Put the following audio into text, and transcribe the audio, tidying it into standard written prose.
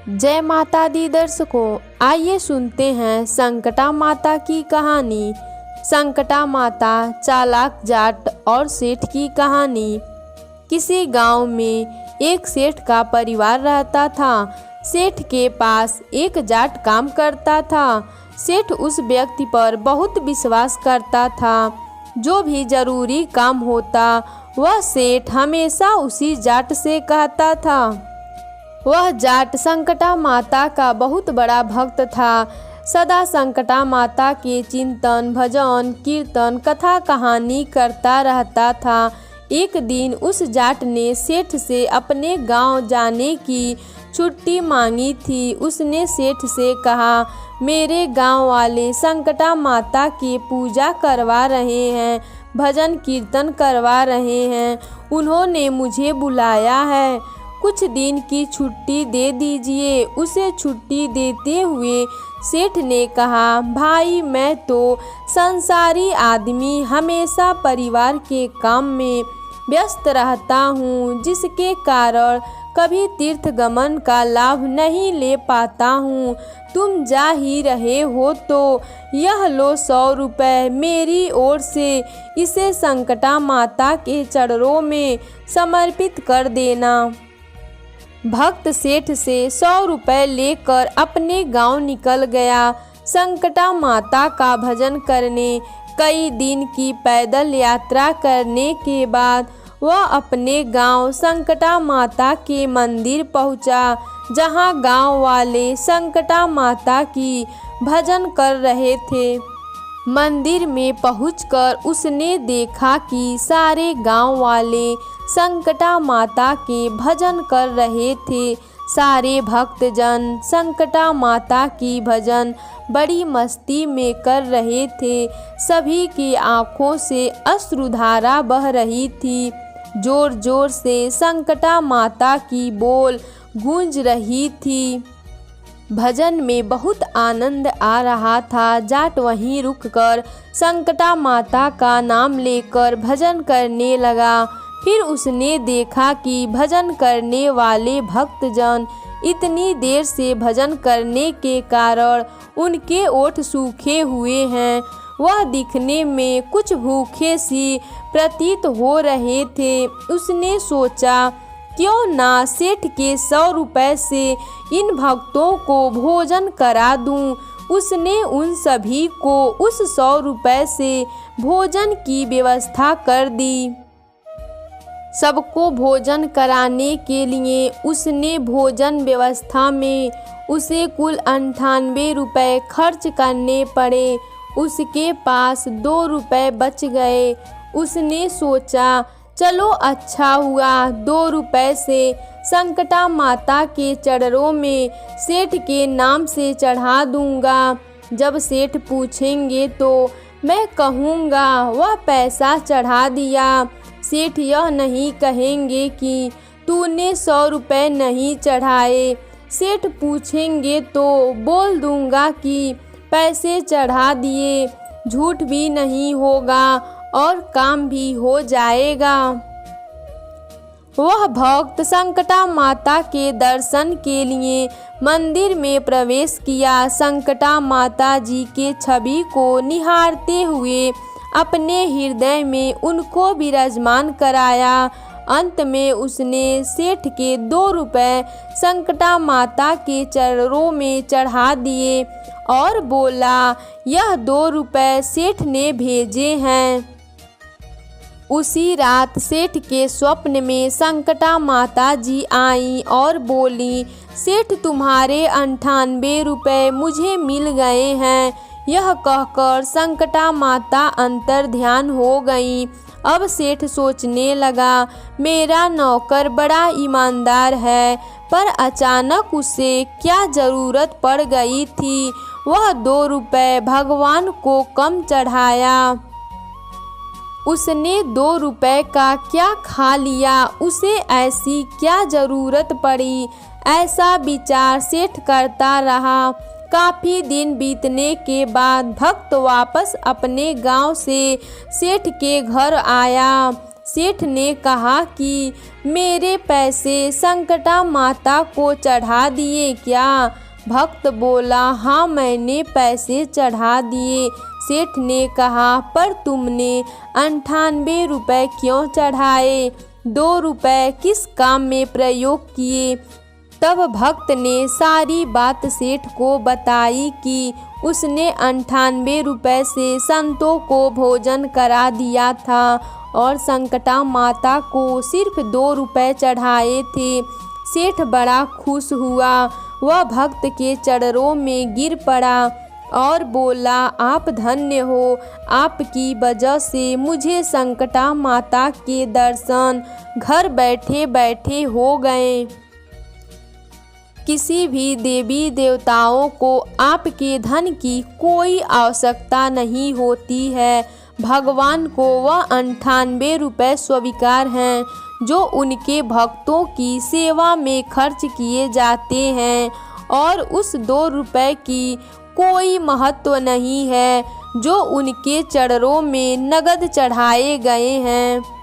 जय माता दी दर्शकों, आइए सुनते हैं संकटा माता की कहानी। संकटा माता, चालाक जाट और सेठ की कहानी। किसी गांव में एक सेठ का परिवार रहता था। सेठ के पास एक जाट काम करता था। सेठ उस व्यक्ति पर बहुत विश्वास करता था। जो भी जरूरी काम होता वह सेठ हमेशा उसी जाट से कहता था। वह जाट संकटा माता का बहुत बड़ा भक्त था। सदा संकटा माता के चिंतन, भजन, कीर्तन, कथा कहानी करता रहता था। एक दिन उस जाट ने सेठ से अपने गांव जाने की छुट्टी मांगी थी। उसने सेठ से कहा, मेरे गांव वाले संकटा माता की पूजा करवा रहे हैं, भजन कीर्तन करवा रहे हैं। उन्होंने मुझे बुलाया है, कुछ दिन की छुट्टी दे दीजिए। उसे छुट्टी देते हुए सेठ ने कहा, भाई मैं तो संसारी आदमी, हमेशा परिवार के काम में व्यस्त रहता हूँ, जिसके कारण कभी तीर्थ गमन का लाभ नहीं ले पाता हूँ। तुम जा ही रहे हो तो यह लो 100 रुपये मेरी ओर से, इसे संकटा माता के चरणों में समर्पित कर देना। भक्त सेठ से 100 रुपये लेकर अपने गांव निकल गया संकटा माता का भजन करने। कई दिन की पैदल यात्रा करने के बाद वह अपने गांव संकटा माता के मंदिर पहुंचा, जहां गांव वाले संकटा माता की भजन कर रहे थे। मंदिर में पहुंचकर उसने देखा कि सारे गांव वाले संकटा माता के भजन कर रहे थे। सारे भक्तजन संकटा माता की भजन बड़ी मस्ती में कर रहे थे। सभी की आंखों से अश्रुधारा बह रही थी। जोर जोर से संकटा माता की बोल गूंज रही थी। भजन में बहुत आनंद आ रहा था। जाट वहीं रुककर संकटा माता का नाम लेकर भजन करने लगा। फिर उसने देखा कि भजन करने वाले भक्तजन इतनी देर से भजन करने के कारण उनके ओठ सूखे हुए हैं। वह दिखने में कुछ भूखे सी प्रतीत हो रहे थे। उसने सोचा, क्यों ना सेठ के 100 रुपये से इन भक्तों को भोजन करा दूं। उसने उन सभी को उस 100 रुपये से भोजन की व्यवस्था कर दी। सबको भोजन कराने के लिए उसने भोजन व्यवस्था में उसे कुल 98 रुपये खर्च करने पड़े। उसके पास 2 रुपये बच गए। उसने सोचा, चलो अच्छा हुआ, 2 रुपये से संकटा माता के चरणों में सेठ के नाम से चढ़ा दूंगा। जब सेठ पूछेंगे तो मैं कहूँगा वह पैसा चढ़ा दिया। सेठ यह नहीं कहेंगे कि तूने 100 रुपये नहीं चढ़ाए। सेठ पूछेंगे तो बोल दूंगा कि पैसे चढ़ा दिए। झूठ भी नहीं होगा और काम भी हो जाएगा। वह भक्त संकटा माता के दर्शन के लिए मंदिर में प्रवेश किया। संकटा माता जी के छवि को निहारते हुए अपने हृदय में उनको विराजमान कराया। अंत में उसने सेठ के 2 रुपये संकटा माता के चरणों में चढ़ा दिए और बोला, यह 2 रुपये सेठ ने भेजे हैं। उसी रात सेठ के स्वप्न में संकटा माता जी आई और बोली, सेठ तुम्हारे 98 रुपये मुझे मिल गए हैं। यह कहकर संकटा माता अंतर ध्यान हो गई। अब सेठ सोचने लगा, मेरा नौकर बड़ा ईमानदार है, पर अचानक उसे क्या ज़रूरत पड़ गई थी। वह 2 रुपये भगवान को कम चढ़ाया। उसने 2 रुपये का क्या खा लिया, उसे ऐसी क्या ज़रूरत पड़ी। ऐसा विचार सेठ करता रहा। काफ़ी दिन बीतने के बाद भक्त वापस अपने गांव से सेठ के घर आया। सेठ ने कहा कि मेरे पैसे संकटा माता को चढ़ा दिए क्या? भक्त बोला, हाँ मैंने पैसे चढ़ा दिए। सेठ ने कहा, पर तुमने 98 रुपये क्यों चढ़ाए? 2 रुपये किस काम में प्रयोग किए? तब भक्त ने सारी बात सेठ को बताई कि उसने 98 रुपये से संतों को भोजन करा दिया था और संकटा माता को सिर्फ 2 रुपये चढ़ाए थे। सेठ बड़ा खुश हुआ। वह भक्त के चरणों में गिर पड़ा और बोला, आप धन्य हो, आपकी वजह से मुझे संकटा माता के दर्शन घर बैठे बैठे हो गए। किसी भी देवी देवताओं को आपके धन की कोई आवश्यकता नहीं होती है। भगवान को वह 98 रुपये स्वीकार हैं जो उनके भक्तों की सेवा में खर्च किए जाते हैं, और उस 2 रुपये की कोई महत्व नहीं है जो उनके चरणों में नगद चढ़ाए गए हैं।